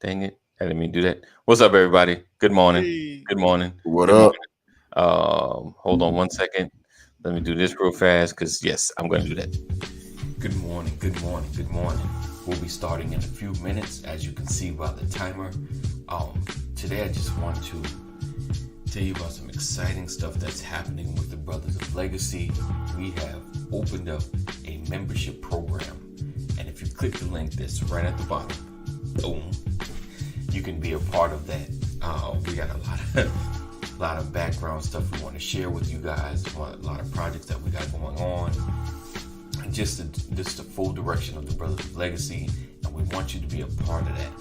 Dang it. I didn't mean to do that. What's up, everybody? Good morning. Hey, Good morning. What Good up? morning. Hold on 1 second. Let me do this real fast because, yes, I'm going to do that. Good morning. Good morning. Good morning. We'll be starting in a few minutes, as you can see by the timer. Today, I just want to tell you about some exciting stuff that's happening with the Brothers of Legacy. We have opened up a membership program, and if you click the link that's right at the bottom, boom, you can be a part of that. We got a lot of background stuff we want to share with you guys. A lot of projects that we got going on, and just the full direction of the Brothers of Legacy, and we want you to be a part of that.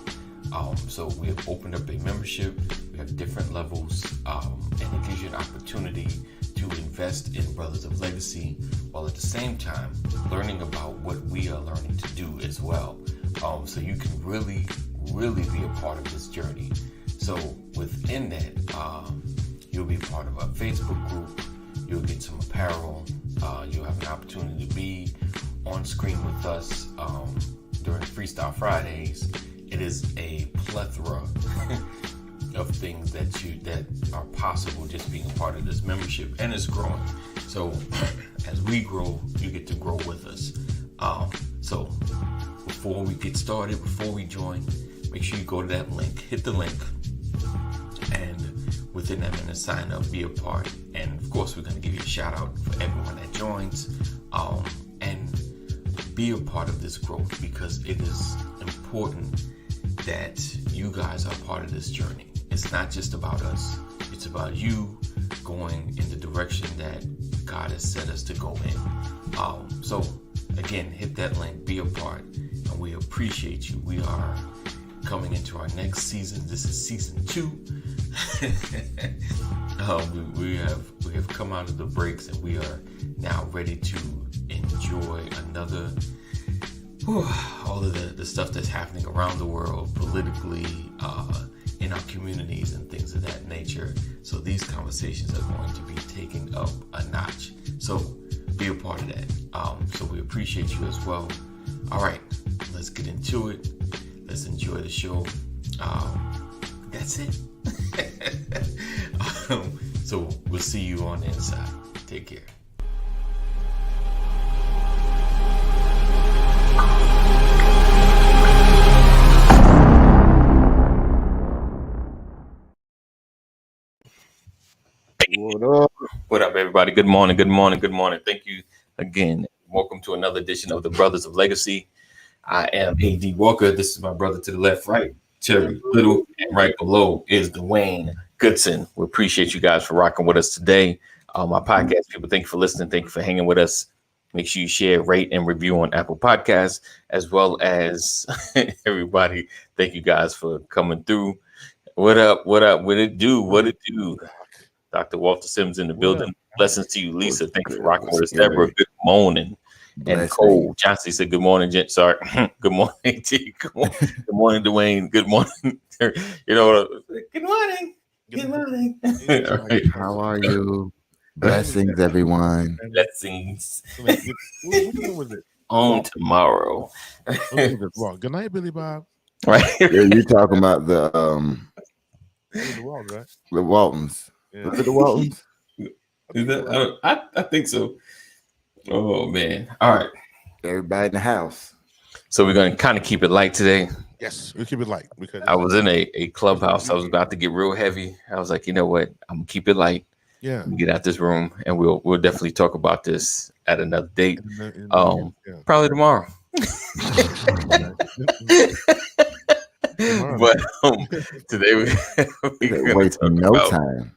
So we have opened up a membership. We have different levels, and it gives you an opportunity to invest in Brothers of Legacy, while at the same time learning about what we are learning to do as well. So you can really be a part of this journey. So within that, you'll be part of our Facebook group. You'll get some apparel. You'll have an opportunity to be on screen with us during Freestyle Fridays. It is a plethora of things that are possible just being a part of this membership, and it's growing. So as we grow, you get to grow with us. So before we get started, before we join, make sure you go to that link, hit the link, and within that minute, sign up, be a part. And of course, we're going to give you a shout out for everyone that joins, and be a part of this growth, because it is important that you guys are part of this journey. It's not just about us. It's about you going in the direction that God has set us to go in. So again, hit that link, be a part, and we appreciate you. We are coming into our next season. This is season 2. We have come out of the breaks, and we are now ready to enjoy another all of the stuff that's happening around the world, politically, in our communities and things of that nature. So these conversations are going to be taken up a notch. So be a part of that. So we appreciate you as well. All right, let's get into it. Let's enjoy the show. That's it. So we'll see you on the inside. Take care. What up? What up, everybody? Good morning. Good morning. Good morning. Thank you again. Welcome to another edition of the Brothers of Legacy. I am A.D. Walker. This is my brother to the left, right, Terry Little, and right below is Dwayne Goodson. We appreciate you guys for rocking with us today. My podcast people, thank you for listening. Thank you for hanging with us. Make sure you share, rate, and review on Apple Podcasts, as well as everybody. Thank you guys for coming through. What up? What up? What it do? What it do? Dr. Walter Sims in the building. Blessings to you, Lisa. Thank you for rocking with us, Deborah. Good morning. And Cole Johnson said, good morning, gent. Sorry. Good morning, T. Good morning, Dwayne. Good morning. You know, good morning. Good morning. All right. How are you? Blessings, everyone. Blessings. What was it? On tomorrow. Good night, Billy Bob. Right. Yeah, you talking about the Walls, right? the Waltons. Yeah. Was it the Waltons? Is that, I think so. Oh, man. All right. Everybody in the house. So we're going to kind of keep it light today. Yes, we keep it light because I was in a clubhouse. I was about to get real heavy. I was like, you know what? I'm going to keep it light. yeah. Get out this room, and we'll definitely talk about this at another date. Probably tomorrow. But today we're Wasting no time.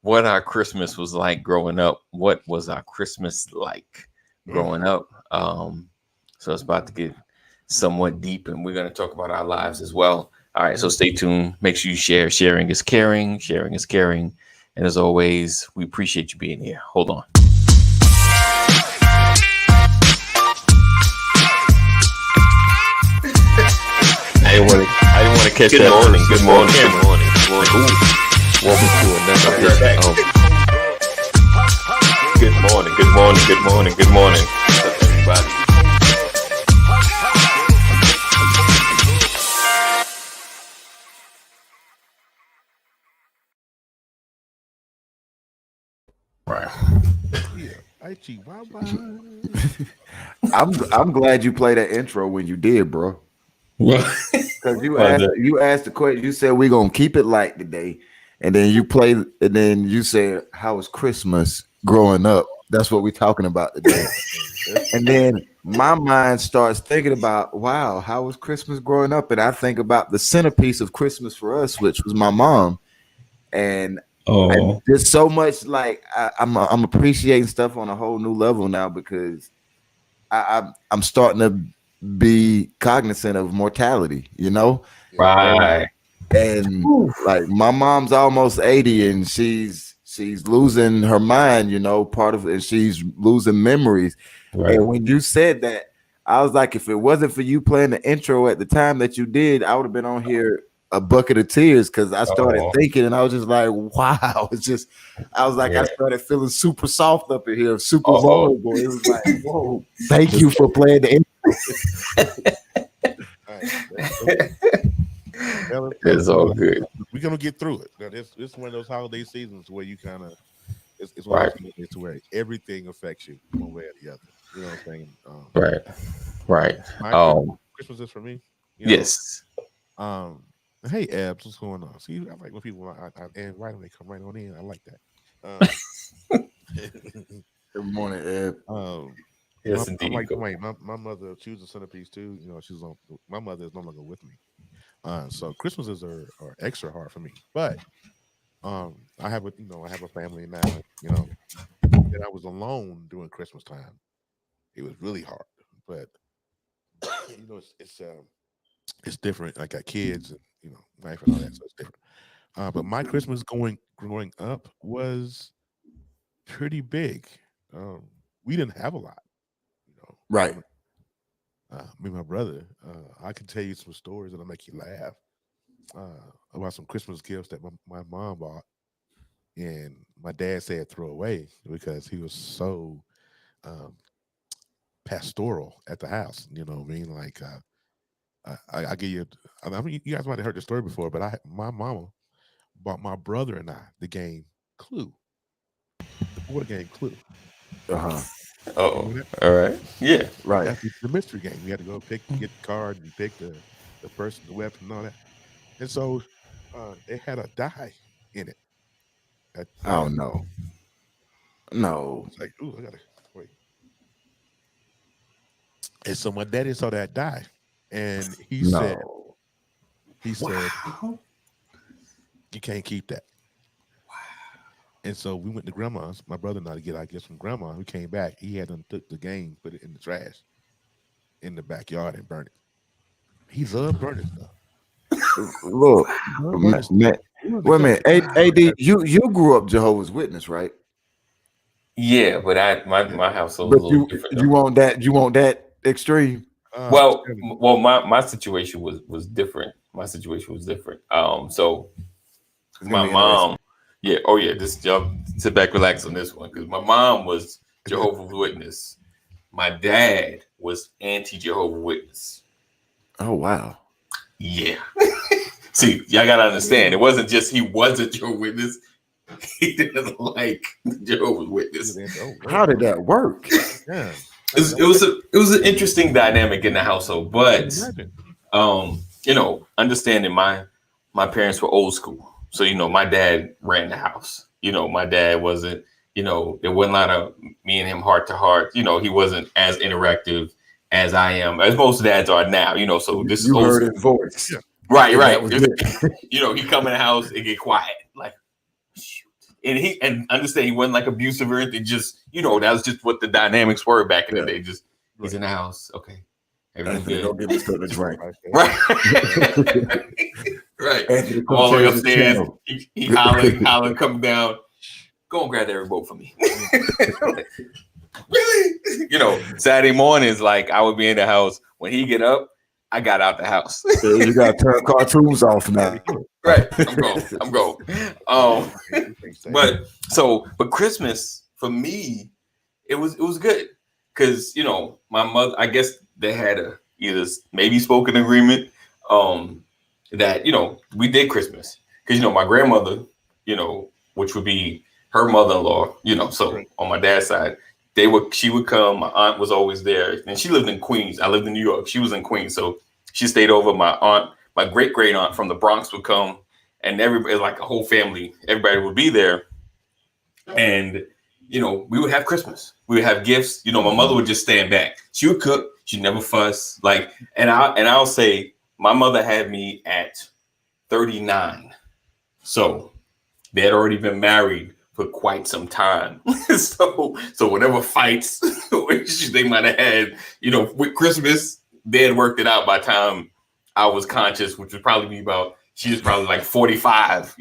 what our Christmas was like growing up. What was our Christmas like growing up? So it's about to get somewhat deep, and we're going to talk about our lives as well. All right, so stay tuned. Make sure you share. Sharing is caring. Sharing is caring. And as always, we appreciate you being here. Hold on. I didn't want to catch Good that. morning. Good morning. Good morning. Welcome to another edition of Good morning. Good morning. Good morning. Good morning. What's up, everybody? Right. Yeah, I cheat. Bye bye. I'm glad you played that intro when you did, bro. Well, Because well, the- you asked the question. You said we're gonna keep it light today, and then you played, and then you said how was Christmas growing up. That's what we're talking about today. And then my mind starts thinking about, wow, how was Christmas growing up? And I think about the centerpiece of Christmas for us, which was my mom. And oh, there's so much like I'm appreciating stuff on a whole new level now because I'm starting to be cognizant of mortality, you know, Yeah. and right, like my mom's almost 80 and she's losing her mind, you know, part of it, and she's losing memories. right. And when you said that, I was like, if it wasn't for you playing the intro at the time that you did, I would have been on here a bucket of tears because I started Oh, thinking and I was just like, wow. It's just I was like, I yeah. started feeling super soft up in here, super Oh, vulnerable. It was like, whoa, thank Just you for playing the intro. all right. it's all good. We're gonna get through it. Now, this is one of those holiday seasons where you kind of it's one of Right, those holidays to where everything affects you one way or the other. You know what I'm saying? right, right. My Um, Christmas is for me. You know. yes. Um. Hey, Abs, what's going on? See, I like when people and right when they come right on in. I like that. Good morning, Ed. Um. Yes, I'm indeed. like Dwayne. My mother, she was a centerpiece too. You know, she's on. My mother is no longer with me. So Christmases are extra hard for me. But I have I have a family now. You know, and I was alone during Christmas time. It was really hard. But it's different. I got kids and wife and all that, so it's different. But my Christmas growing up was pretty big. Um, we didn't have a lot. You know, Right. me and my brother. I can tell you some stories that'll make you laugh about some Christmas gifts that my mom bought, and my dad said throw away because he was so um, pastoral at the house. You know what I mean? Like I give you. I mean, you guys might have heard the story before, but my mama bought my brother and I the game Clue, the board game Clue. Uh-huh. You Oh, know that? all right. Yeah. Right. That's the mystery game. We had to go get the card, and you pick the person, the weapon, and all that. And so it had a die in it. Oh That no. No. it's like, ooh, I gotta wait. And so my daddy saw that die, and No. he said, Wow. you can't keep that. And so we went to grandma's. My brother and I to get our gifts from grandma. Who came back? He had them took the game, put it in the trash in the backyard, and burned it. He loved burning stuff. Look, He loved burning stuff. man, We were wait a together. minute. AD, you grew up Jehovah's Witness, right? Yeah, but Yeah. my household is But a little different though. you want that extreme? Well, Tell me. my situation was different. My situation was different. So It's gonna my be interesting. mom, yeah, oh yeah, this y'all sit back, relax on this one because my mom was Jehovah's Witness. My dad was anti Jehovah's Witness. Oh wow. Yeah. See, y'all gotta understand, it wasn't just he wasn't Jehovah's Witness. He didn't like the Jehovah's Witness. Oh How Lord, did that work? yeah. It was an interesting dynamic in the household, I can but imagine. understanding my parents were old school. So, my dad ran the house. My dad wasn't, there wasn't a lot of me and him heart to heart. He wasn't as interactive as I am, as most dads are now, so this is You old heard school. his voice, Yeah. Right, and that right. was it. He come in the house and get quiet. Like, shoot. And understand he wasn't like abusive or anything, just that was just what the dynamics were back in the Yeah. day. Just he's Right. in the house. Okay. Everything Anthony, go good. get me something to drink. Right. Right. Right. Anthony, I'm come all the way change the upstairs. channel. He hollering, come down. Go and grab that remote for me. Really? Saturday mornings, like I would be in the house. When he get up, I got out the house. You gotta turn cartoons off now. Right. I'm going. I'm going. But Christmas for me, it was good. Because, my mother, I guess they had a either maybe spoken agreement that, we did Christmas. Because, my grandmother, which would be her mother-in-law, so on my dad's side, she would come. My aunt was always there, and she lived in Queens. I lived in New York. She was in Queens, so she stayed over. My aunt, my great aunt from the Bronx would come, and everybody, like a whole family, everybody would be there. And we would have Christmas. We would have gifts. My mother would just stand back. She would cook. She'd never fuss. I'll say my mother had me at 39, so they had already been married for quite some time. so whatever fights or issues they might have had, with Christmas, they had worked it out by the time I was conscious, which would probably be about. She was probably like 45,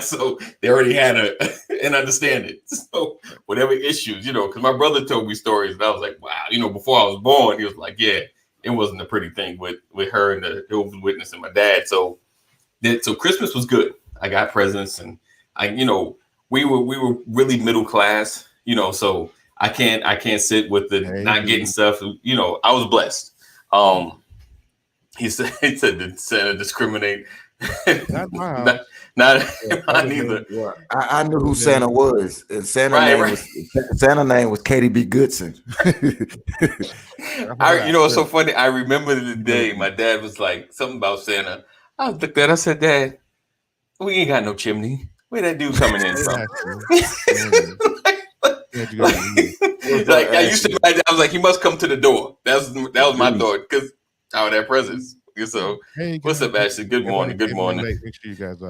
so they already had an understanding. So whatever issues, because my brother told me stories, and I was like, wow, before I was born, he was like, yeah, it wasn't a pretty thing with her and the Jehovah's Witness and my dad. So Christmas was good. I got presents, and we were really middle class, so I can't sit with the not getting stuff. I was blessed. He said that Santa discriminate. not neither. Yeah. I knew who Santa was, and Santa name was Katie B. Goodson. It's so funny. I remember the day my dad was like something about Santa. I looked at that. I said, Dad, we ain't got no chimney. Where that dude coming in from? I used to imagine. I was like, he must come to the door. That was my thought, because I would have presents. So, what's up, Ashley? Good morning. Good morning. Make sure you guys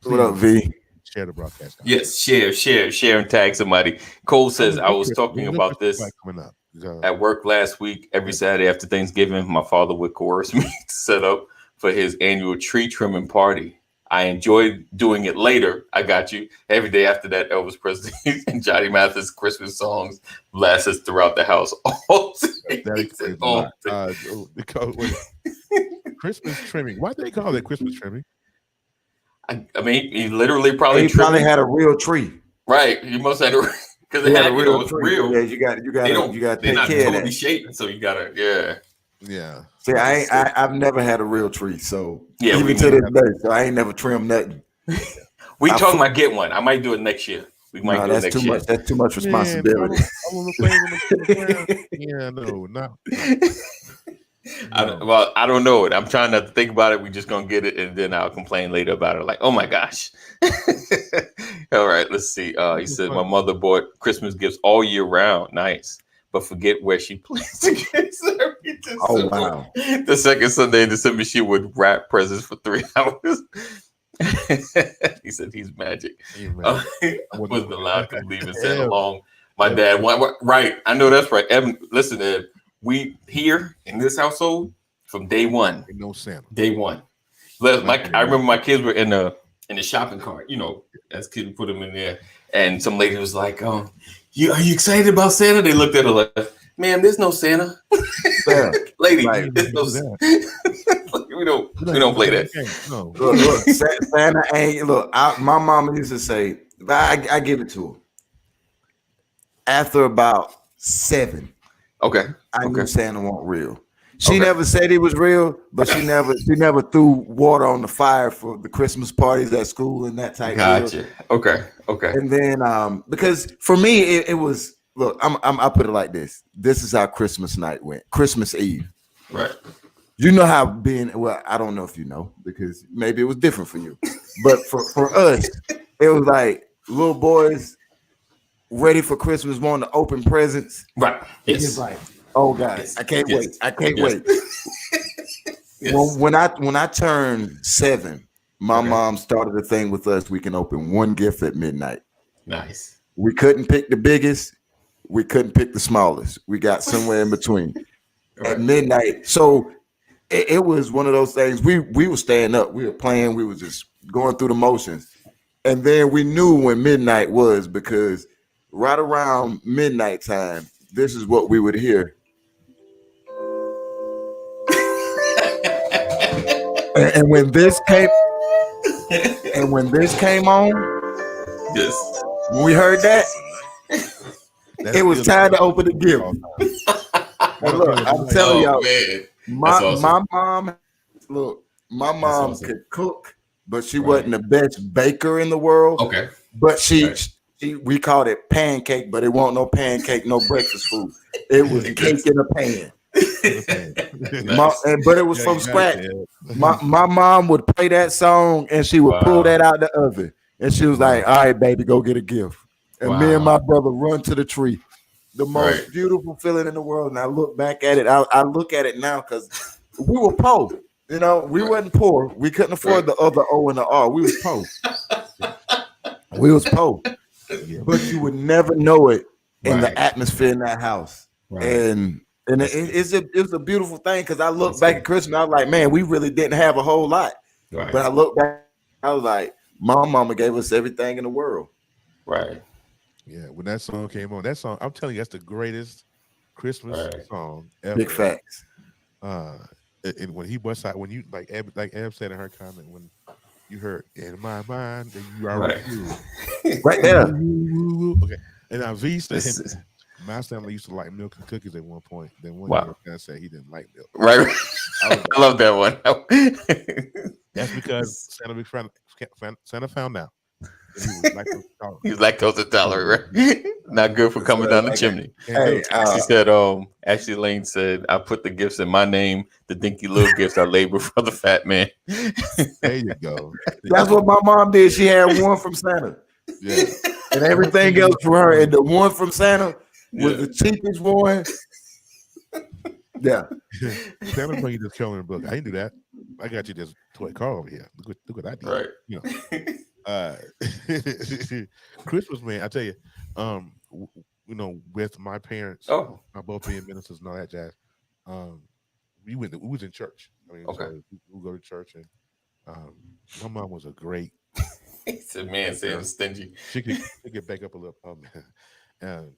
what up, V? Share the broadcast. Yes, share and tag somebody. Cole says, I was talking about this at work last week. Every Saturday after Thanksgiving, my father would coerce me to set up for his annual tree trimming party. I enjoyed doing it later. I got you. Every day after that, Elvis Presley and Johnny Mathis Christmas songs blasted throughout the house. Christmas trimming. Why do they call it Christmas trimming? I mean, he literally probably had a real tree. Right. You must have because it had a real tree. Real. Yeah, you got to take care of that. Shaped, so you gotta, yeah. See, I've never had a real tree, so even to this day, so I ain't never trimmed nothing. We talking about get one. I might do it next year. We might do it next year. That's too much responsibility. I don't know it. I'm trying not to think about it. We're just gonna get it, and then I'll complain later about it. Like, oh my gosh. All right, let's see. He said my mother bought Christmas gifts all year round. Nice. But forget where she plans to get served. Oh, wow. The second Sunday in December, she would wrap presents for 3 hours. He said he's magic. I wasn't allowed to leave and Santa along. My dad, right. I know that's right. Evan, listen, Ed, we here in this household from day one. No Santa. Day one. I remember my kids were in the shopping cart, as kids put them in there. And some lady was like, are you excited about Santa? They looked at her like, ma'am, there's no Santa. Lady, there's no Santa. we don't play that. No. Look, Santa ain't, my mama used to say, I give it to her. After about 7, I knew Santa wasn't real. She never said he was real, but she never threw water on the fire for the Christmas parties at school and that type of deal. Okay. And then because for me it was, look, I put it like this. This is how Christmas night went. Christmas Eve. Right. You know how I don't know if you know, because maybe it was different for you. But for us, it was like little boys ready for Christmas, wanting to open presents. Right. Yes. It's like, oh God, yes. I can't wait. I can't wait. Yes. When I turned 7, my mom started a thing with us. We can open one gift at midnight. Nice. We couldn't pick the biggest. We couldn't pick the smallest. We got somewhere in between at midnight. So it was one of those things. We were staying up. We were playing. We were just going through the motions. And then we knew when midnight was, because right around midnight time, this is what we would hear. And when this came on, yes, when we heard that, it was time to open the gift. And look, I'm telling y'all, my mom could cook, but she wasn't the best baker in the world. Okay, but she We called it pancake, but it wasn't no pancake, no breakfast food. It was cake in a pan. But it was from scratch. My mom would play that song and she would pull that out the oven. And she was like, all right, baby, go get a gift. And me and my brother run to the tree. The most beautiful feeling in the world. And I look back at it. I look at it now because we were poor. You know, we wasn't poor. We couldn't afford the other O and the R. We was poor. We was poor. But you would never know it in the atmosphere in that house. And it was a beautiful thing because I look back at Christmas, I was like, man, we really didn't have a whole lot. But I look back, I was like, my mama gave us everything in the world. Right. Yeah, when that song came on, that song, I'm telling you, that's the greatest Christmas song ever. Big facts. And when he busts out, when you like Ab said in her comment, when you heard "In My Mind," then you already knew. Right there. Okay, and now V said my family used to like milk and cookies at one point. Then one year, said he didn't like milk. Right. I love that one. That's because Santa found out. He's lactose intolerant, right? Not good for coming down the chimney. Hey, she said, Ashley Lane said, I put the gifts in my name. The dinky little gifts I labor for the fat man. There you go. That's what my mom did. She had one from Santa. Yeah. And everything else for her. And the one from Santa was the cheapest one. Yeah. Santa bring you this coloring book. I didn't do that. I got you this toy car over here. Look what I did. Right. You know. Christmas, man, I tell you, you know, with my parents, my both being ministers and all that jazz, we was in church. I mean, so we go to church, and my mom was a great. He said, "Man, saying stingy." She could bake up a little.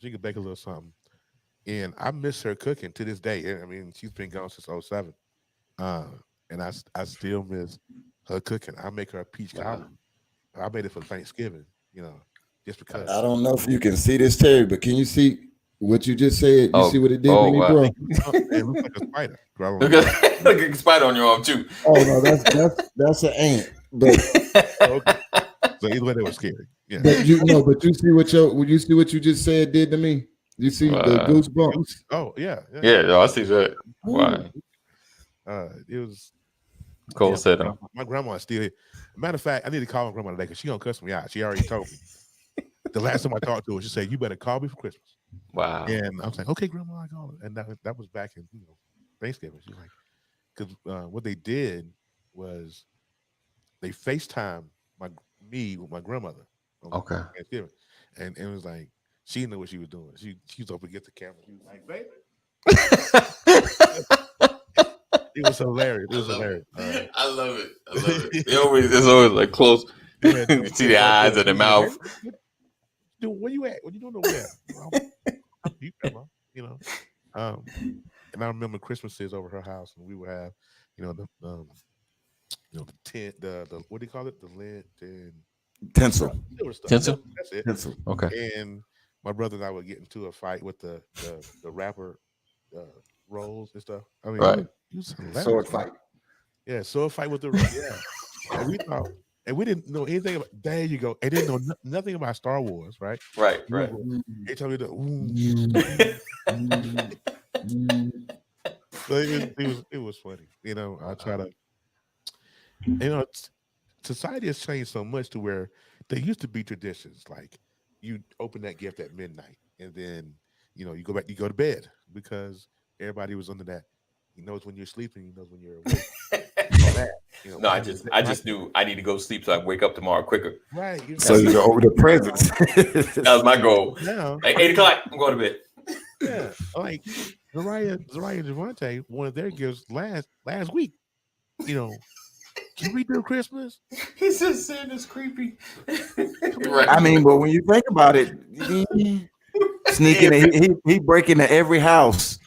She could bake a little something, and I miss her cooking to this day. I mean, she's been gone since 2007, and I still miss her cooking. I make her a peach cobbler. I made it for Thanksgiving, you know, just because. I don't know if you can see this, Terry, but can you see what you just said? You see what it did to me, bro? It looks like a spider. Look at a spider on your arm too. Oh no, that's an ant. But okay. So either way, they were scary. Yeah. But you see what you just said did to me. You see the goosebumps. Oh yeah. Yeah, I see that. Wow. It was. Cole said, my grandma is still here. Matter of fact, I need to call my grandma today because she gonna cuss me out. She already told me. The last time I talked to her, she said, "You better call me for Christmas." Wow. And I was like, "Okay, grandma, I call her." And that was back in Thanksgiving. She's like, because what they did was they FaceTime me with my grandmother. Okay. Thanksgiving, and it was like she knew what she was doing. She was up against the camera. She was like, "Baby." It was hilarious. I love it. It's always like close. You see the eyes and the mouth. Dude, where you at? What you doing over there? You know. And I remember Christmases over her house, and we would have, the tent, the what do you call it? The lid and tinsel. Tinsel. That's it. Tinsel. Okay. And my brother and I would get into a fight with the wrapper rolls and stuff. I mean, right. Sword fight. Yeah, sword fight with the yeah. And we didn't know anything about. There you go. And didn't know nothing about Star Wars, right? Right. They told me so it was funny. I try to. Society has changed so much to where there used to be traditions like you open that gift at midnight, and then you go to bed because everybody was under that. He knows when you're sleeping. He knows when you're awake. No, I just knew I need to go sleep so I can wake up tomorrow quicker. Right. So you go over the presents. That was my goal. Now, like 8 o'clock, I'm going to bed. Yeah. Like Zariah and Javante wanted their gifts last week. Can we do Christmas? He said Santa's creepy. Right. I mean, but when you think about it, sneaking in, he breaking into every house.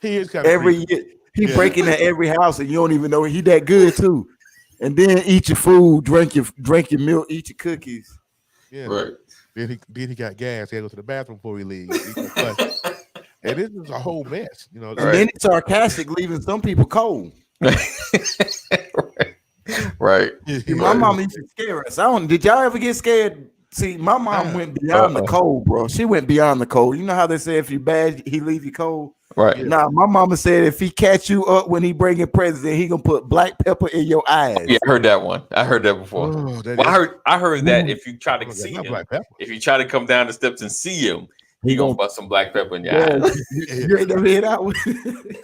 He is kind of every year. He breaking into every house, and you don't even know he that good too. And then eat your food, drink your milk, eat your cookies. Yeah, right. Then he got gas. He had to go to the bathroom before he leaves. And this is a whole mess, And then he's sarcastic, leaving some people cold. Right. My mom used to scare us. Did y'all ever get scared See, my mom went beyond the Uh-oh. cold, bro. She went beyond the cold. You know how they say if you bad, he leave you cold. Right. Nah, my mama said if he catch you up when he bringing presents, he gonna put black pepper in your eyes. Yeah, I heard that one. I heard that before. Oh, that Well, is. I heard that if you try to Oh, see not him, black pepper. if you try to come down the steps and see him, he gonna bust some black pepper in your Yeah, eyes. you ain't never hear that one.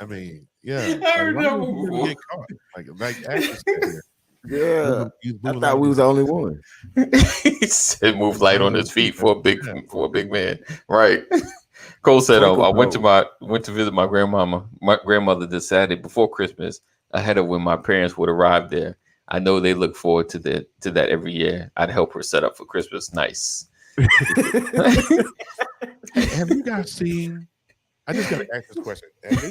I mean, yeah. I heard why that would one you never before. get caught? Like actors said here. Yeah, He's I moving thought like we was the only one. He said move light on his feet for a big man. Right. Cole said, "Oh, I went to visit my grandmother this Saturday before Christmas, ahead of when my parents would arrive there. I know they look forward to that every year. I'd help her set up for Christmas. Nice." Have you guys seen? I just got to ask this question.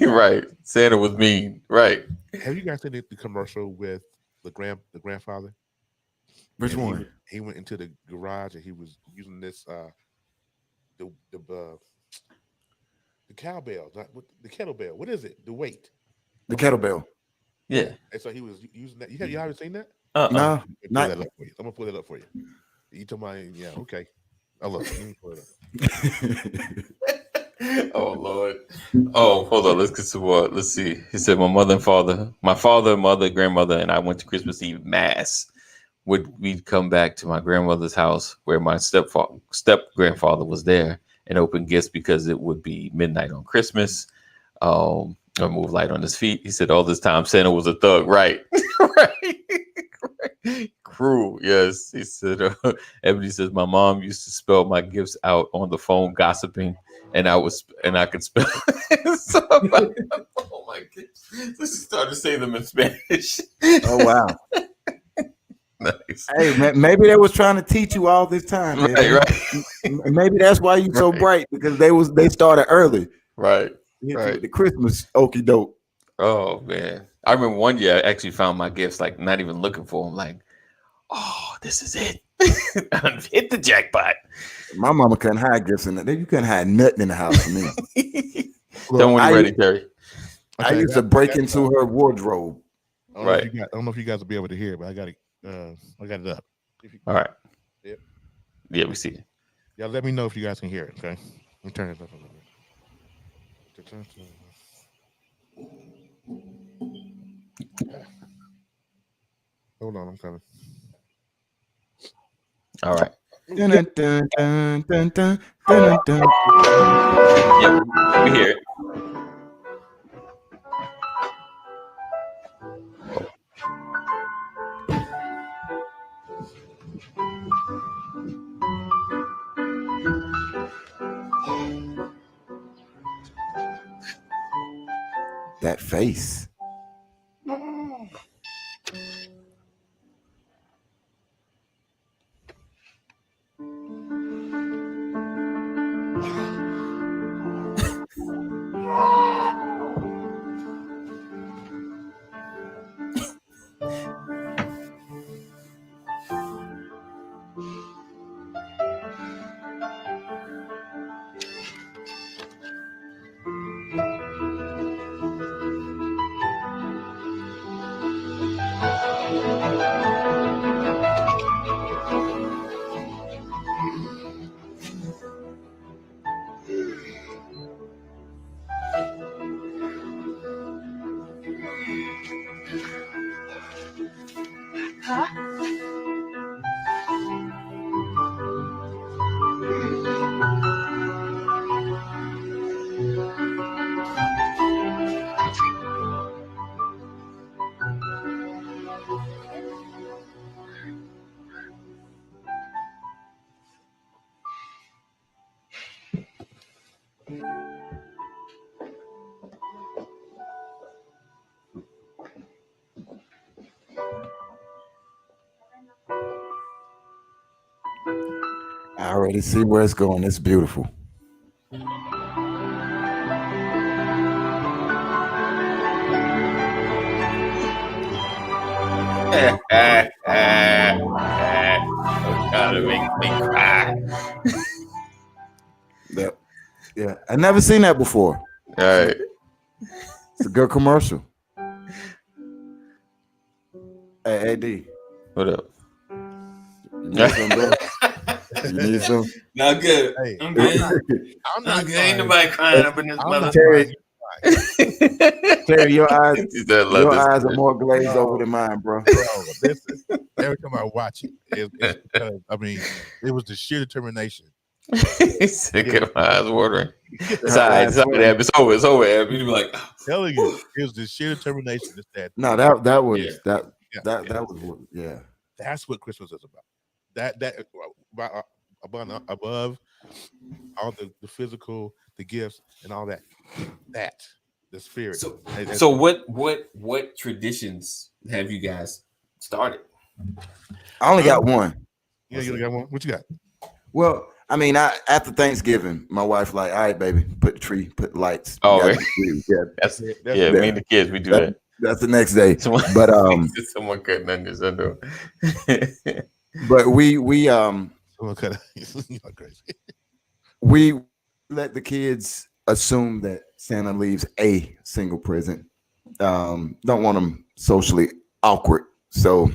Right. Santa was mean. Right. Have you guys seen the commercial with the grandfather? Which one? He went into the garage and he was using this the cowbell, not the kettlebell. What is it? The weight. The kettlebell. Yeah. And so he was using that. You haven't seen that? No, not. I'm gonna pull it up for you. You told me, yeah, okay. Oh look, let me pull it up. Oh Lord. Oh, hold on. Let's get to what. Let's see. He said, my father, mother, grandmother, and I went to Christmas Eve mass. We'd come back to my grandmother's house where my step grandfather was there and open gifts because it would be midnight on Christmas. Or move light on his feet. He said all this time Santa was a thug, right? Right. Cruel, yes. He said, Ebony says my mom used to spell my gifts out on the phone, gossiping, and I could spell. So, oh my goodness! So she started saying them in Spanish. Oh wow. Nice. Hey, maybe they was trying to teach you all this time. Man. Right. Maybe that's why you so bright, because they started early. Right. Right. The Christmas okie doke. Oh man, I remember one year I actually found my gifts, like not even looking for them. Like, oh, this is it. I hit the jackpot. My mama couldn't hide gifts in it. You couldn't hide nothing in the house for me. Tell me when you're ready, Terry. I used to break into her wardrobe. Right. I don't know if you guys will be able to hear it, but I got it up. All right. Yep. Yeah, we see it. Yeah, let me know if you guys can hear it. Okay. Let me turn it up a little bit. Hold on, I'm coming. All right. Dun, dun, dun, dun, dun, dun, dun. Yep, we hear it. That face. I already see where it's going. It's beautiful. Gotta make me cry. Yeah. I never seen that before. All right. It's a good commercial. Hey, AD. What up? You need some. Not good. Hey, I'm I'm good. not. I'm I'm not good. Ain't crying. nobody crying up in this I'm not mother. Terry, crying. You Terry, I love your this. eyes are more glazed over bro, than mine, bro. bro. Listen. Every time I watch it, it's because I mean, it was the sheer determination. He's sick It was, of my eyes watering. It's Her all right. eyes It's all right. sweating. Ab. It's over. It's over. Ab. You be like, telling you, it was the sheer determination. It's that No, that yeah, was that yeah, that yeah. that was yeah. That's what Christmas is about. That above all the physical, the gifts, and all that. That the spirit. so That's so what traditions have you guys started? I only got um, one. yeah, What's you that? got one. What you got? Well, I mean, after Thanksgiving, my wife like, all right, baby, put the tree, put lights. We Oh, got the tree. Yeah, that's That's yeah. the Me that, and the kids, we do that that. that's the next day. Someone, But someone cutting onions under. but someone cut. You are crazy. we let the kids assume that Santa leaves a single present. Don't want them socially awkward. So,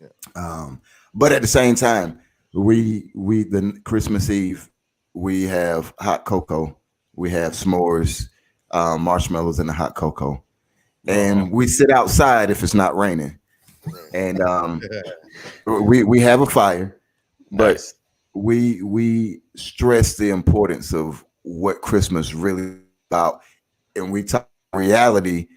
Yeah. but at the same time, we the Christmas Eve we have hot cocoa, we have s'mores, marshmallows, and the hot cocoa, Oh, and we sit outside if it's not raining, Man. and we have a fire, but nice. we stress the importance of what Christmas really about, and we talk reality.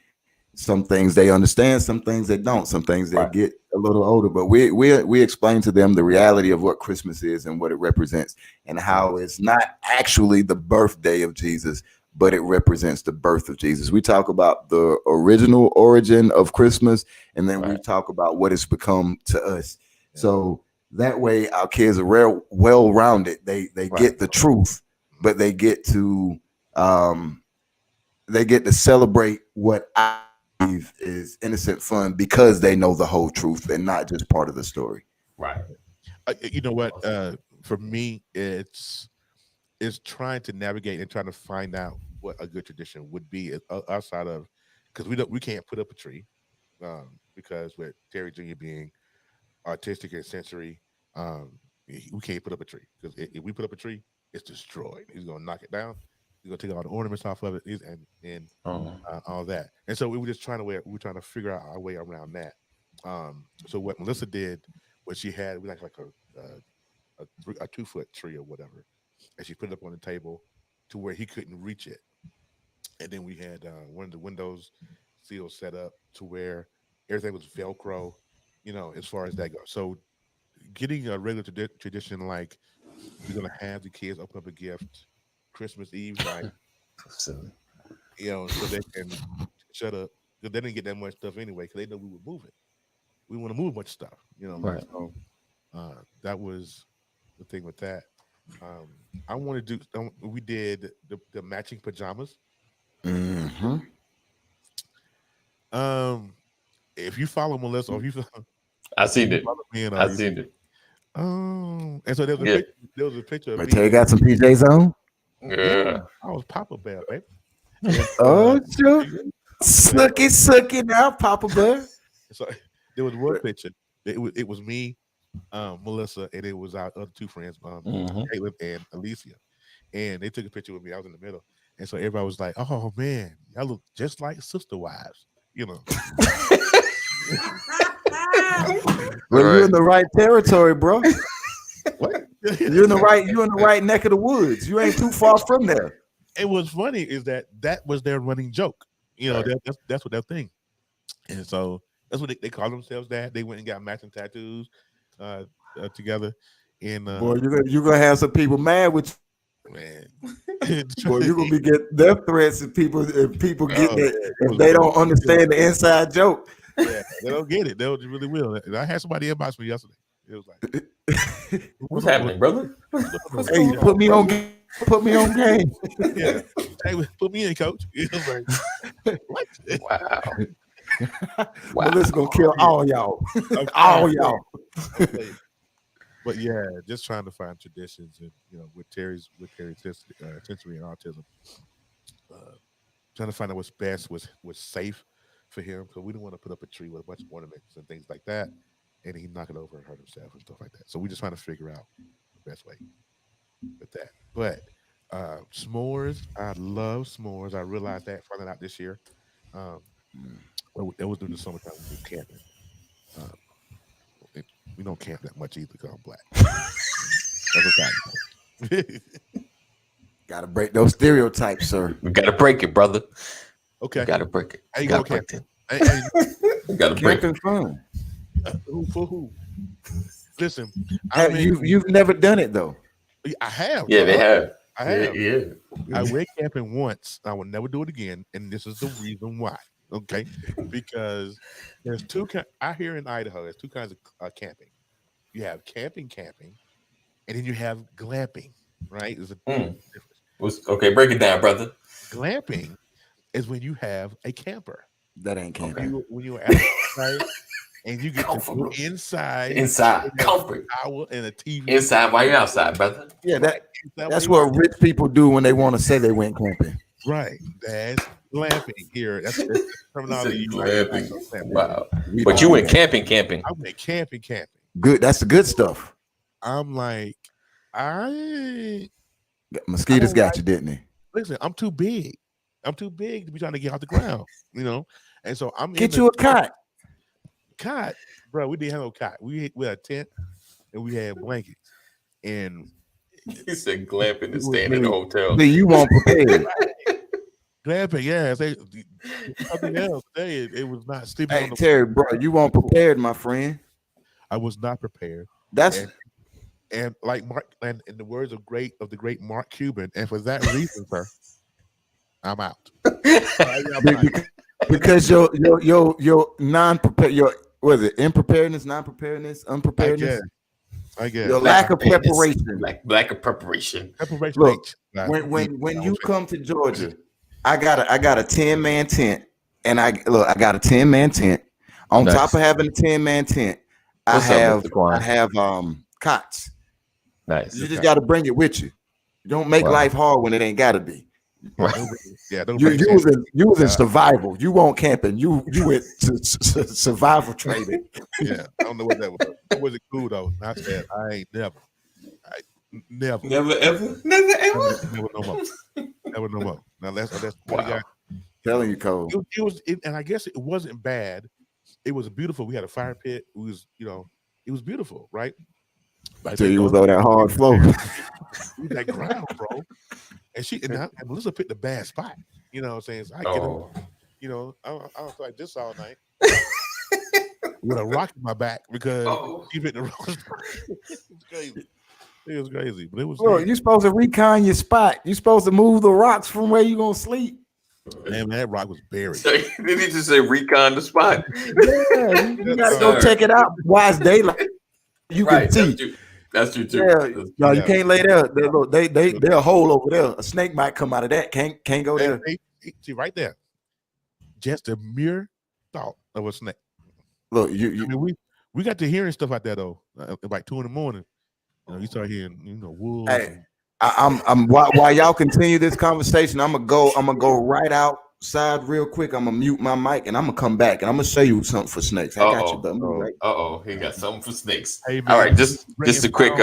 Some things they understand, some things they don't, some things they Right. get a little older. But we explain to them the reality of what Christmas is and what it represents, and how it's not actually the birthday of Jesus, but it represents the birth of Jesus. We talk about the original origin of Christmas, and then we Right. talk about what it's become to us. Yeah. So that way, our kids are well rounded. They Right. get the truth, but um, they get to celebrate what I believe is innocent fun because they know the whole truth and not just part of the story. Right. You know what? For me, it's trying to navigate and trying to find out what a good tradition would be outside of because we can't put up a tree because with Terry Jr. being artistic and sensory, we can't put up a tree because if we put up a tree, it's destroyed. He's gonna knock it down. He's gonna take all the ornaments off of it Oh, all that. And so we were just trying to we were trying to figure out our way around that. So what Melissa did was she had we like a 2 foot tree or whatever, and she put it up on the table to where he couldn't reach it. And then we had one of the windows seals set up to where everything was Velcro, as far as that goes. So getting a regular tradition like we're gonna have the kids open up a gift Christmas Eve night, silly. so they can shut up because they didn't get that much stuff anyway because they know we were moving. We want to move a bunch of stuff, Right. So that was the thing with that. Um, I want to do. We did the matching pajamas. Hmm. Um, if you follow Melissa, or if you I if seen you it. follow me and I you, seen it. and so Yeah. there was a picture of But me. Terry got some PJs on. Yeah, Yeah. I was Papa Bear, baby. And, Oh, sure. Papa Bear. Sucky now, Papa Bear. So there was one picture. It was me, Melissa, and it was our other two friends, Hmm. Caleb and Alicia. And they took a picture with me. I was in the middle, and so everybody was like, "Oh man, y'all look just like sister wives," you know. Well, you're Right. in the right territory, bro. What? You're in the right neck of the woods. You ain't too far from there. And what's funny is that was their running joke. Right. That's what their thing. And so that's what they call themselves. That they went and got matching tattoos uh, together. And Boy, you're gonna have some people mad with man, you. Boy, you're gonna be get death threats if people get oh that yeah, it if was they funny. don't understand the inside joke. Yeah, they don't get it. They really will. And I had somebody inbox me yesterday. It was like, What's happening, brother? "What's What's Hey, going going on, put me brother? on game. Put me on game. Yeah. Hey, put me in, coach. It was like, what? Wow. Melissa's Wow. gonna kill Yeah, all y'all. I'm all saying, y'all. I'm saying. But yeah, just trying to find traditions and with Terry's sensory and autism, uh, trying to find out what's best, what's safe for him. Because we don't want to put up a tree with a bunch of ornaments and things like that, and he knock it over and hurt himself and stuff like that. So we just trying to figure out the best way with that. But s'mores, I love s'mores. I realized that finding out this year. Um, it was during the summertime we do camping. Um, we don't camp that much either because I'm black. That's a side. Gotta break those stereotypes, sir. We gotta break it, brother. Okay, We gotta break it. how you Gotta go break camping? it. We gotta break Camping it. fun. Who for who? Listen, You've never done it though. I have. Yeah, they have. I have. Yeah. I went camping once. I will never do it again, and this is the reason why. Okay, because there's two. I hear in Idaho, there's two kinds of camping. You have camping, and then you have glamping. Right? There's a big difference. Okay, break it down, brother. Glamping is when you have a camper. That ain't camping. When you're outside and you get to go inside Comfort. Towel and a TV Inside while you're outside, brother. Yeah, that's what rich people do when they want to say they went camping. Right. That's glamping here. That's the terminology. Glamping. Wow. We But don't you do went that. camping. I went camping. Good. That's the good stuff. I'm like, Mosquitoes got you, didn't they? listen, I'm too big. I'm too big to be trying to get off the ground, And so I'm Get you a cot. cot, bro. We didn't have no cot. We had a tent and we had blankets. And He said glamping and staying in a hotel. See, you won't prepare. glamping, yeah. Something else. It was not sleeping Hey on the Terry, bro, you won't prepared, my friend. I was not prepared. That's And like Mark, and in the words of the great Mark Cuban, and for that reason, sir, I'm out. because your non-prepared, your impreparedness, non-preparedness, unpreparedness, I guess. your lack of preparation. Lack of preparation. Preparation. Look, H. when you come to Georgia, I got a 10-man tent, and I got a 10-man tent. On Nice. top of having a 10-man tent, I What's up, have Mr. Quan? cots. Nice. You just got to bring it with you. Don't make Wow. life hard when it ain't got to be. Right. Yeah, You was in survival. You weren't camping. You went to survival training. Yeah, I don't know what that was. It wasn't cool though. I said I ain't never. Never Never no more. Never no more. Now that's Wow. Telling you, Cole. And I guess it wasn't bad. It was beautiful. We had a fire pit. It was beautiful, right? Until you was on that hard floor. That ground, bro. And Melissa picked the bad spot. You know what I'm saying? So I get him, I don't feel like this all night. With a rock in my back because she picked the wrong spot. It was crazy. But it was Bro, you supposed to recon your spot. You supposed to move the rocks from where you gonna sleep. man, that rock was buried. Did he just say recon the spot? Yeah, you gotta go check it out while it's daylight. You can see. That's true too. Yeah, no, you can't lay there. They're a hole over there. A snake might come out of that. Can't go there. See right there. Just a mere thought of a snake. Look, I mean, we got to hearing stuff like that though. Like 2 a.m. You start hearing, wolves. Hey, I'm while y'all continue this conversation, I'm gonna go right outside real quick. I'm gonna mute my mic and I'm gonna come back and I'm gonna show you something for snakes. I got you, but right. He got something for snakes. Hey, man, all right, just a quick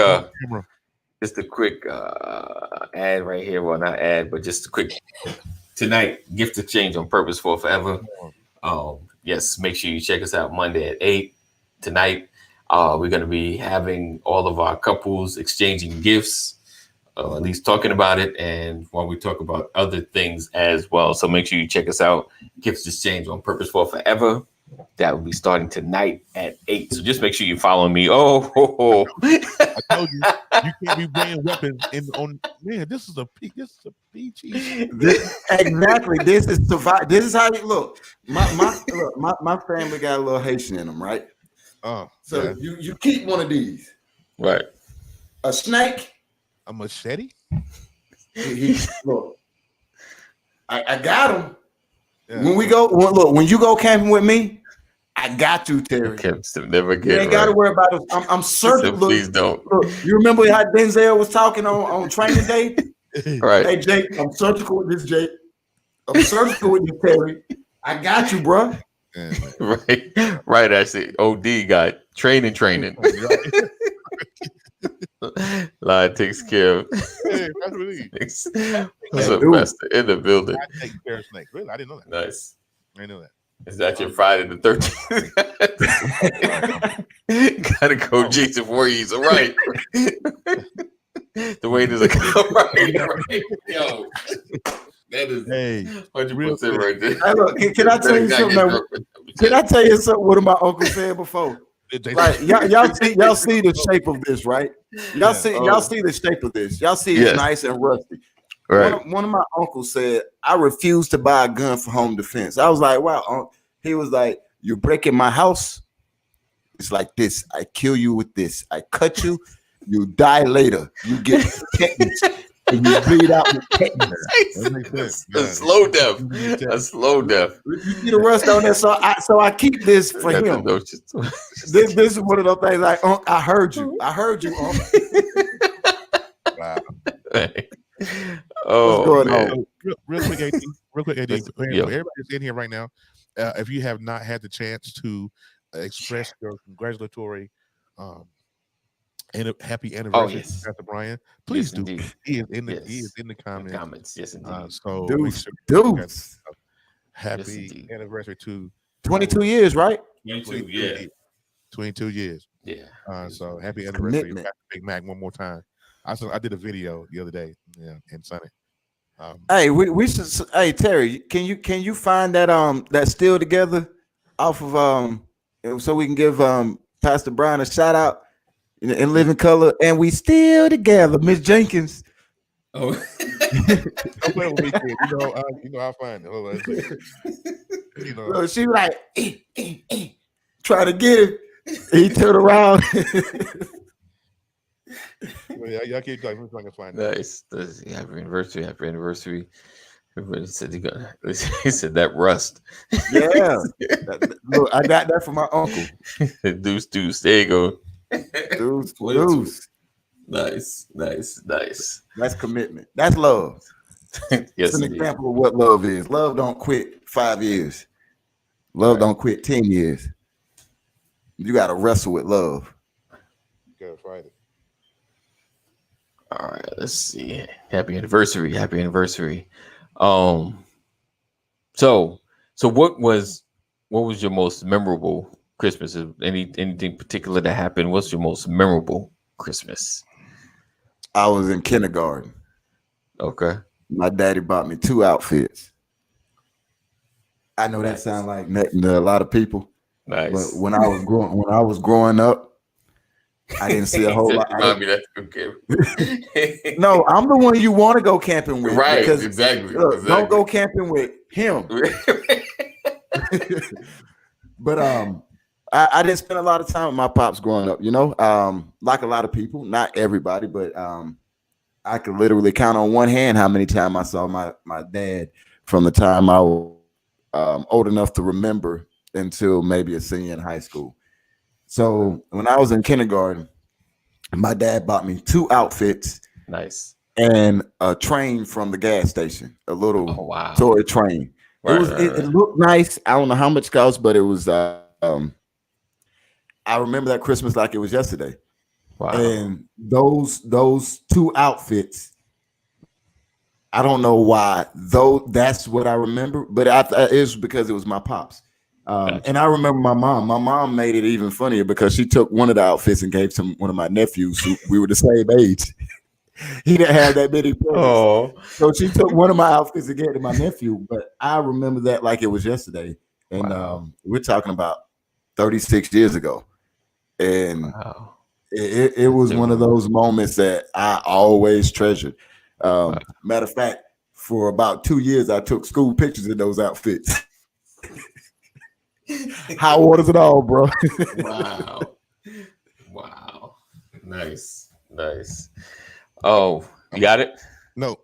ad right here. Well, not ad, but just a quick tonight gift exchange on purpose for forever. Yes, make sure you check us out Monday at 8 tonight. We're going to be having all of our couples exchanging gifts, at least talking about it, and while we talk about other things as well. So make sure you check us out. Gifts exchange on purpose for forever. That will be starting tonight at 8. So just make sure you follow me. I told you can't be bringing weapons on. Man, this is a PG. Exactly. This is survive. This is how you look. My family got a little Haitian in them, right? So you keep one of these, right? A snake, a machete. Look, I got him. Yeah. When you go camping with me, I got you, Terry. Never get. You ain't got to worry about it. I'm certain. Please don't. Look, you remember how Denzel was talking on training day? Right. Hey Jake, I'm surgical with this, Jake. I'm surgical with you, Terry. I got you, bro. Right. I see. OD got training. Lion takes care of. Hey, that's what it is. Snakes. What's That up, dude. Pastor? In the building. I take care of snakes. Really, I didn't know that. Nice. I didn't know that. Is that your Friday the 13th? Gotta go, Jason Voorhees. All right. The way there's a right. Yo, that is Hey, 100% right there. Hey, look, can I tell you something? Can I tell you something? What my uncle said before? Right, y'all see the shape of this, right? Y'all see the shape of this. Y'all see it's nice and rusty. Right. One of my uncles said, "I refuse to buy a gun for home defense." I was like, "Wow." He was like, "You're breaking my house. It's like this. I kill you with this. I cut you. You die later. You get tetanus, and you bleed out with tetanus." That makes sense. A slow death. A slow death. You see the rust on there, so I keep this for him. This is one of those things like, "Unc, I heard you, Unc." Wow. Oh, What's going man. on? Real quick, AD. Real quick, AD. Listen, For yo. everybody that's in here right now, if you have not had the chance to express your congratulatory and a happy anniversary yes. to Pastor Brian, please Yes, do. indeed. He is in the Yes. comments. Yes, indeed. So make Dudes, sure dudes. happy indeed. anniversary to 22 years, right? 22, yeah. 22 years. Yeah. So happy anniversary, Commitment. Pastor Big Mac, one more time. I did a video the other day, in Sunny. Hey, we should. Hey, Terry, can you find that still together off of so we can give Pastor Brian a shout out in living color, and we still together, Miss Jenkins. Oh. Don't play with me, kid. I'll find it. Hold on. So she like try to get him. He turned around. Y'all keep talking. I'm trying to find it. Nice. Happy anniversary. Happy anniversary. Everybody said he said that rust. Yeah. Look, I got that from my uncle. Deuce. There you go. Deuce. Nice. That's commitment. That's love. Yes, It's an indeed. example of what love is. Love don't quit 5 years. Love don't quit 10 years. You got to wrestle with love. Go find it. All right, let's see. Happy anniversary. So what was your most memorable Christmas? Anything particular that happened? What's your most memorable Christmas? I was in kindergarten. Okay. My daddy bought me 2 outfits. I know that sounds like nothing to a lot of people. Nice. But when I was growing up, I didn't see a whole lot. Okay. No, I'm the one you want to go camping with. Right, Because exactly. don't go camping with him. But I didn't spend a lot of time with my pops growing up, like a lot of people, not everybody, but I could literally count on one hand how many times I saw my dad from the time I was old enough to remember until maybe a senior in high school. So when I was in kindergarten, my dad bought me 2 outfits. Nice. And a train from the gas station, a little toy train. It looked nice. I don't know how much it cost, but it was. I remember that Christmas like it was yesterday. Wow. And those 2 outfits, I don't know why. Though that's what I remember, but it was because it was my pops. And I remember my mom. My mom made it even funnier because she took one of the outfits and gave to one of my nephews who we were the same age. He didn't have that many presents. Oh. So she took one of my outfits and gave it to my nephew. But I remember that like it was yesterday. And we're talking about 36 years ago. And it was one of those moments that I always treasured. Matter of fact, for about 2 years, I took school pictures in those outfits. High waters and all, bro. Wow. Nice. Oh, you got it? No,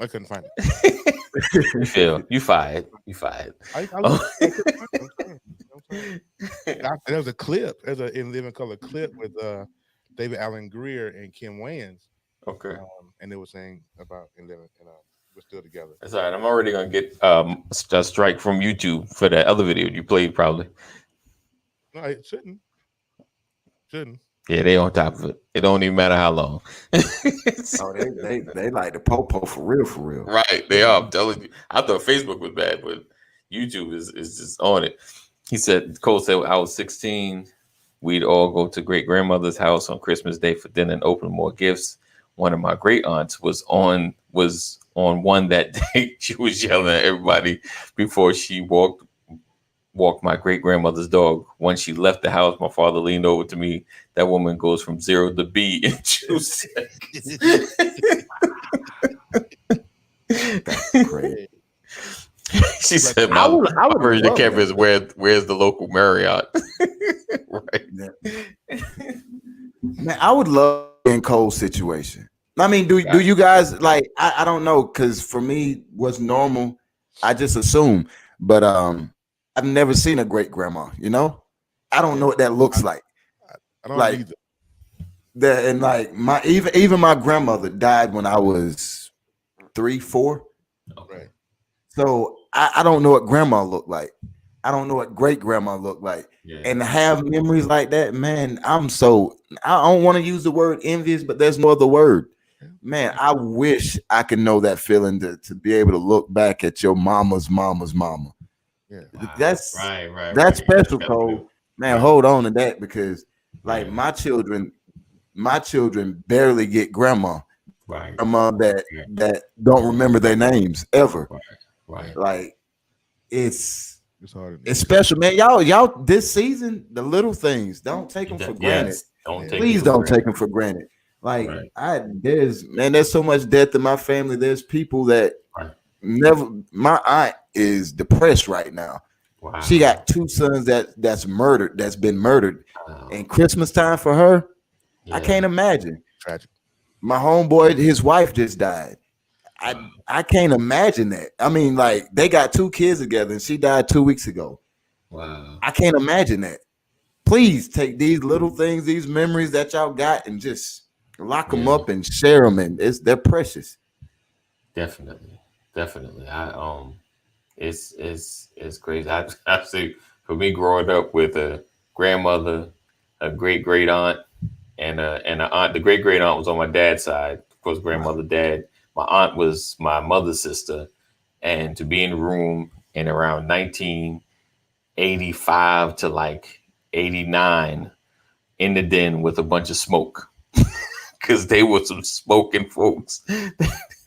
I couldn't find it. Phil, you fired. There was a clip. There's a in living color clip with David Allen Greer and Kim Wayans. Okay. And they were saying about in living, we're still together. That's all right. I'm already gonna get a strike from YouTube for that other video you played, probably. No, it shouldn't. Yeah, they on top of it. It don't even matter how long. Oh, they like the popo for real, for real. Right, they are. I'm telling you. I thought Facebook was bad, but YouTube is just on it. He said, Cole said, I was 16. We'd all go to great grandmother's house on Christmas Day for dinner and open more gifts. One of my great aunts was on one that day. She was yelling at everybody before she walked my great grandmother's dog. When she left the house, my father leaned over to me. That woman goes from 0 to B in 2 seconds. That's crazy. She said, I "My would, I my would version of love camp that. is where's the local Marriott?" Right. Yeah. Man, I would love in Cole's situation. I mean, do Right. you guys like? I don't know, because for me, what's normal, I just assume. But I've never seen a great grandma. I don't know Yeah, what that looks like. I don't Like either. that, and like my even my grandmother died when I was 3, 4. Okay. Right. So I don't know what grandma looked like. I don't know what great grandma looked like. Yeah. And to have memories like that, man, I don't want to use the word envious, but there's no other word. Yeah. Man, I wish I could know that feeling to be able to look back at your mama's mama's mama. Yeah. Wow. That's Right. that's That's special, hella good. Cole. Man, Right. hold on to that, because like Right. my children barely get grandma. Right. Grandma that Right. that don't remember their names ever. Right. Right. Like it's It's hard. it's special, man. Y'all this season, the little things, don't take them for granted. Yes. Don't Yeah. take it Please for don't granted. take them for granted. Like Right. there's so much death in my family. There's people that Right. never. My aunt is depressed right now. She Wow. got 2 sons that's been murdered. Wow. And Christmas time for her, I Yeah. can't imagine. Tragic. My homeboy, his wife just died. Wow. I can't imagine that. I mean, like they got 2 kids together, and she died 2 weeks ago. Wow. I can't imagine that. Please take these little things, these memories that y'all got, and just lock them Yeah. up and share them. And they're precious. Definitely. Definitely. It's crazy. I see, for me growing up with a grandmother, a great aunt, and an aunt. The great aunt was on my dad's side. Of course, grandmother, dad. My aunt was my mother's sister, and to be in the room in around 1985 to like 89 in the den with a bunch of smoke, because they were some smoking folks.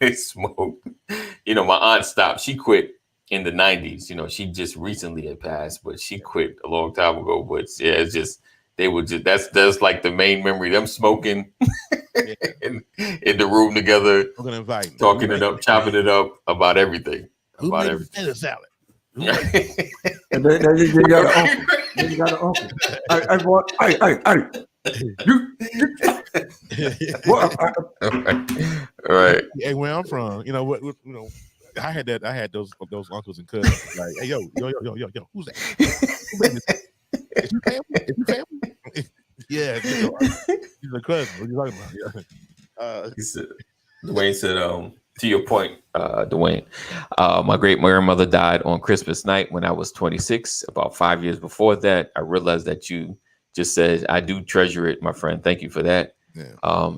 They smoked. My aunt stopped. She quit in the 90s. She just recently had passed, but she quit a long time ago. But yeah, it's just they would just that's like the main memory. Them smoking Yeah. in the room together, I'm gonna invite. talking it up, chopping it up about everything. Who About made the everything. potato salad? Who Yeah. made And then you got an uncle. Then you got an uncle. I want. Hey. You. What? All right. Hey, where I'm from, what? I had that. I had those uncles and cousins. Like, hey, yo, who's that? Who made this? Is you family? Is you family? Yeah, he's a cousin. What are you talking about? Yeah. He said, Dwayne said, to your point, Dwayne, my great grandmother died on Christmas night when I was 26. About 5 years before that, I realized that you just said, I do treasure it, my friend. Thank you for that. Yeah.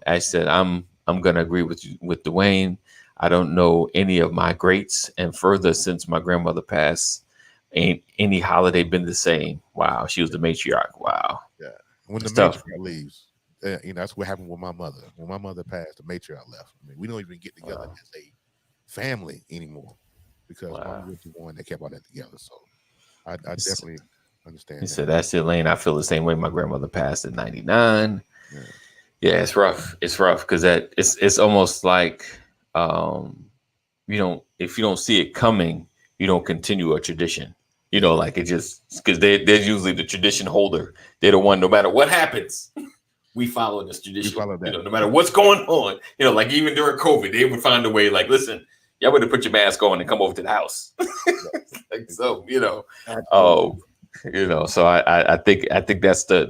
Ash said, I'm gonna agree with you with Dwayne. I don't know any of my greats, and further, since my grandmother passed, ain't any holiday been the same. Wow, she was the matriarch. Wow. Yeah. When the It's tough. matriarch leaves, that's what happened with my mother. When my mother passed, the matriarch left. I mean, we don't even get together Wow. as a family anymore because Wow. mama was the one that kept all that together. So I definitely understand He that. said, that's it, Lane. I feel the same way. My grandmother passed in 99. Yeah. Yeah, it's rough. It's rough because that it's almost like if you don't see it coming, you don't continue a tradition. Like it just because they're usually the tradition holder. They're the one, no matter what happens, we follow this tradition. follow that. No matter what's going on. Like even during COVID, they would find a way, like, listen, y'all better put your mask on and come over to the house. Like, so, so I think that's the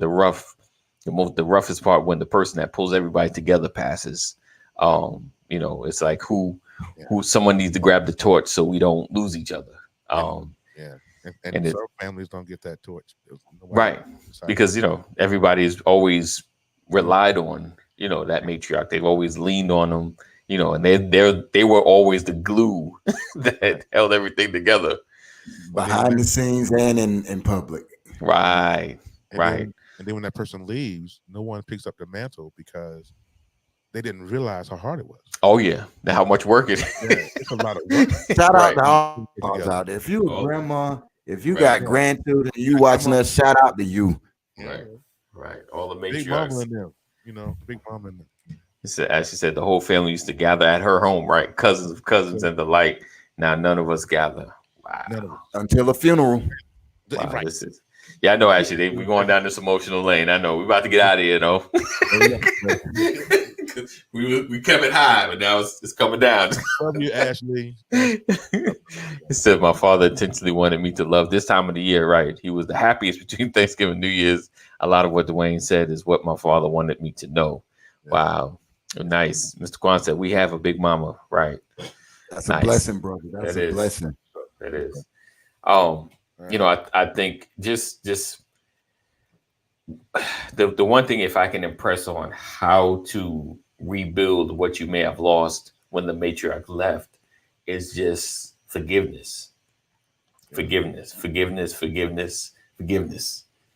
roughest part when the person that pulls everybody together passes. It's like who someone needs to grab the torch so we don't lose each other. Yeah. And some families don't get that torch. Right. Because, everybody is always relied on, that matriarch. They've always leaned on them, and they were always the glue that held everything together. But then when Behind the scenes and in public. Right. and Right. then and then when that person leaves, no one picks up the mantle because they didn't realize how hard it was. Oh yeah. How much work it is. Yeah, it's a lot of work. Shout out Right. to all Together. out there. If you a Oh, grandma, if you right. got grandchildren, you watching us, shout out to you. Right. Right. All the Big mama matriarchs. and them, big mama and them. As she said, the whole family used to gather at her home, right? Cousins of cousins and the like. Now none of us gather. Wow. None of us. Until a funeral. Wow, Right. this is. Yeah, I know. Actually, we're going down this emotional lane. I know. We're about to get out of here, though. we kept it high, but now it's coming down. Love you, Ashley. He said my father intentionally wanted me to love this time of the year. Right, he was the happiest between Thanksgiving and New Year's. A lot of what Dwayne said is what my father wanted me to know. Yeah. Wow, nice. Mr. Kwan said we have a big mama. Right, That's nice. a blessing, brother. That's That a is. blessing. That is. Right. I think just the one thing, if I can impress on how to rebuild what you may have lost when the matriarch left, is just forgiveness. Forgiveness.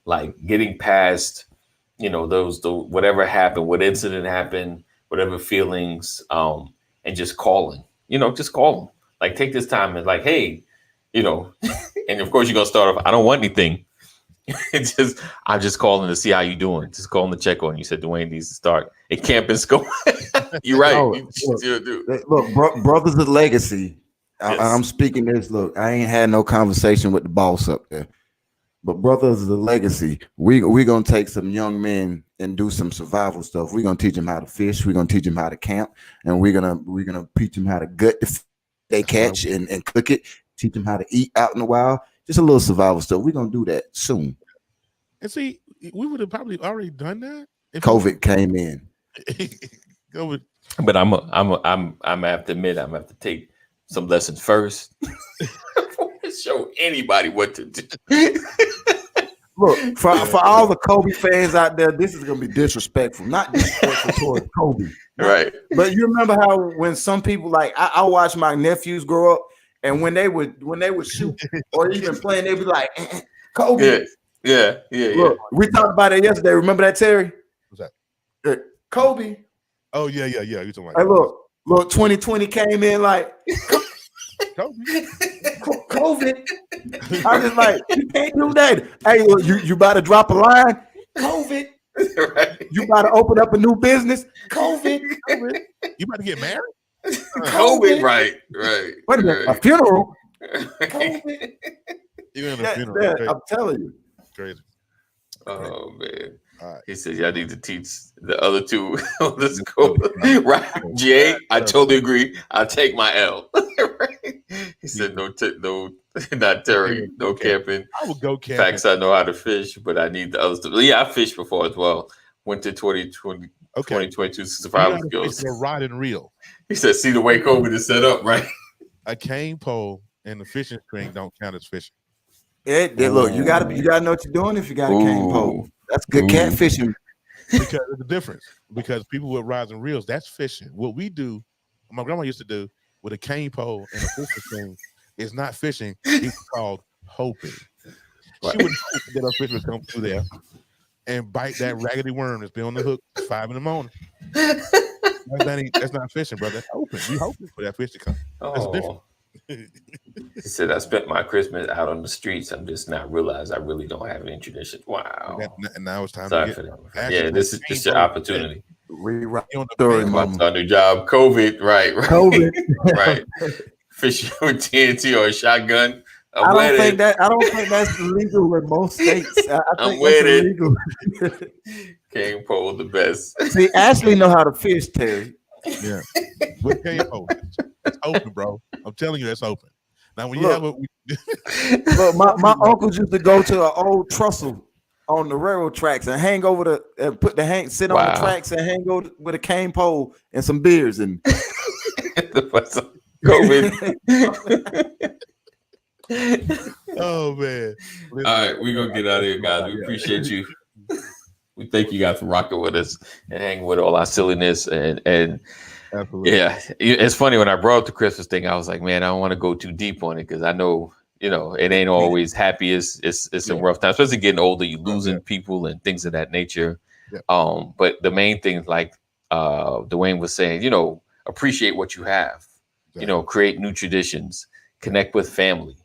Like getting past, whatever happened, what incident happened, whatever feelings, and just calling. Just call them. Like take this time and like, hey, and of course you're gonna start off, I don't want anything. I'm just calling to see how you doing. Just calling to check on you. Said Dwayne needs to start a camp in school. You're right. Oh, look, brothers of legacy. Yes. I'm speaking this. Look, I ain't had no conversation with the boss up there. But brothers of the legacy, we gonna take some young men and do some survival stuff. We're gonna teach them how to fish. We're gonna teach them how to camp, and we're gonna teach them how to gut the fish they catch and cook it. Teach them how to eat out in the wild. Just a little survival stuff. We're gonna do that soon. And see, we would have probably already done that if COVID came in. COVID. But I'm gonna have to admit, I'm gonna have to take some lessons first. Show anybody what to do. Look, for all the Kobe fans out there, this is gonna be disrespectful. Not disrespectful towards Kobe. Right. But you remember how when some people like I watch my nephews grow up, and when they would shoot or even playing, they'd be like, Kobe. Yeah. Look, we talked about it yesterday. Remember that, Terry? What's that? Kobe. Oh yeah. You talking about? Hey, look, 2020 came in like COVID. COVID. I was like, you can't do that. Hey, look, you about to drop a line? COVID. Right. You about to open up a new business? COVID. You about to get married? COVID. Right. Wait a minute, a funeral? COVID. You're in a funeral. I'm telling you. Crazy. Oh man. All right. He said, "Y'all need to teach the other two on the school." Right, Jay. I totally agree. I'll take my L. Right? He said, "No, not Terry. No camping. I would go camping. Facts. I know how to fish, but I need the other stuff." Yeah, I fished before as well. Went to 2020, 2022 survival skills. A rod and reel. He said, "See the way COVID is set up, right?" A cane pole and the fishing string don't count as fishing. Look, you gotta know what you're doing if you got a cane pole. That's good catfishing. Because of the difference. Because people with rods and reels, that's fishing. What we do, my grandma used to do with a cane pole and a fishing string is not fishing. It's called hoping. Right. She would hope that a fish would come through there and bite that raggedy worm that's been on the hook 5 a.m. That's not fishing, brother. That's hoping. We hoping for that fish to come. That's different. He said, "I spent my Christmas out on the streets. I'm just not realized I really don't have any tradition." Wow. And now it's time Sorry to get for that. Yeah, this is your opportunity. Rewrite the story, Mama. Our new job, COVID, right? COVID, right. Fishing with TNT or a shotgun. I don't think that's legal in most states. I'm with it. Cane pole, the best. See, Ashley know how to fish, Terry. Yeah, with cane pole, it's open, bro. I'm telling you, it's open. Now, when you have look, my uncles used to go to an old trestle on the railroad tracks and hang over and sit on the tracks and hang over with a cane pole and some beers and COVID. Oh man! All right, we're gonna get out of here, guys. We appreciate you. We thank you guys for rocking with us and hanging with all our silliness and Absolutely. yeah, it's funny when I brought up the Christmas thing. I was like, man, I don't want to go too deep on it because I know it ain't always happy. It's some rough times, especially getting older. You losing people and things of that nature. Yeah. But the main thing, like Dwayne was saying, appreciate what you have. Exactly. Create new traditions, connect with family.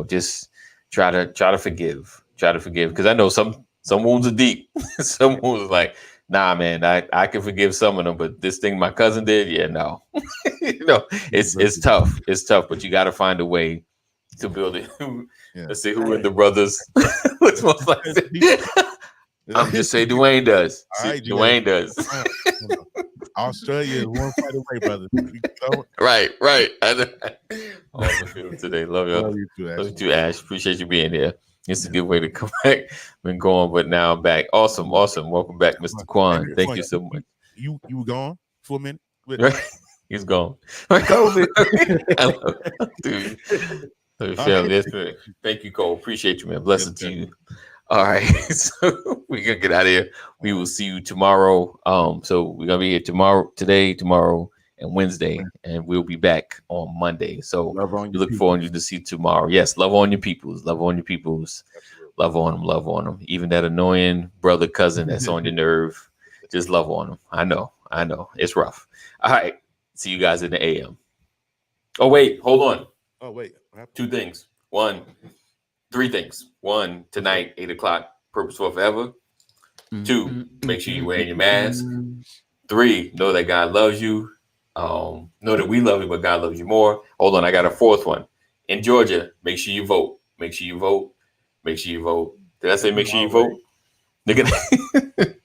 Just try to forgive. Try to forgive because I know some wounds are deep. Some wounds are like, nah, man, I can forgive some of them, but this thing my cousin did, yeah, no. It's tough. It's tough, but you got to find a way to build it. Let's see who in the brothers. What's most likely? I'm just saying Dwayne does. Dwayne does. Australia is one fight away, brother. Right. I know. All the field today. Love you. Love you too, Ash. Appreciate you being here. It's a good way to come back. Been going, but now I'm back. Awesome. Welcome back, Mr. Kwan. Thank you so much. You were gone for a minute. Right? He's gone. COVID. I love it, dude. Thank you, Cole. Appreciate you, man. Blessings to you. All right, so we're gonna get out of here. We will see you tomorrow. So we're gonna be here today, tomorrow, and Wednesday, and we'll be back on Monday. So we look forward to see tomorrow. Yes, love on your peoples. Love on your peoples. Love on them. Love on them. Even that annoying brother, cousin that's on your nerve, just love on them. I know. It's rough. All right, see you guys in the AM. Oh wait, hold on. Oh wait, two things. Three things. One, tonight, 8:00, Purposeful Forever. Two, make sure you're wearing your mask. Three, know that God loves you. Know that we love you, but God loves you more. Hold on, I got a fourth one. In Georgia, make sure you vote. Make sure you vote. Make sure you vote. Did I say make sure you vote? Look at that.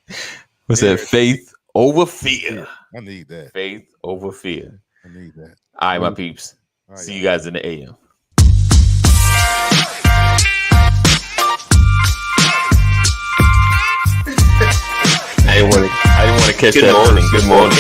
What's that? Faith over fear. I need that. Faith over fear. I need that. All right, my peeps. See you guys in the AM. I didn't want to catch that. Good morning.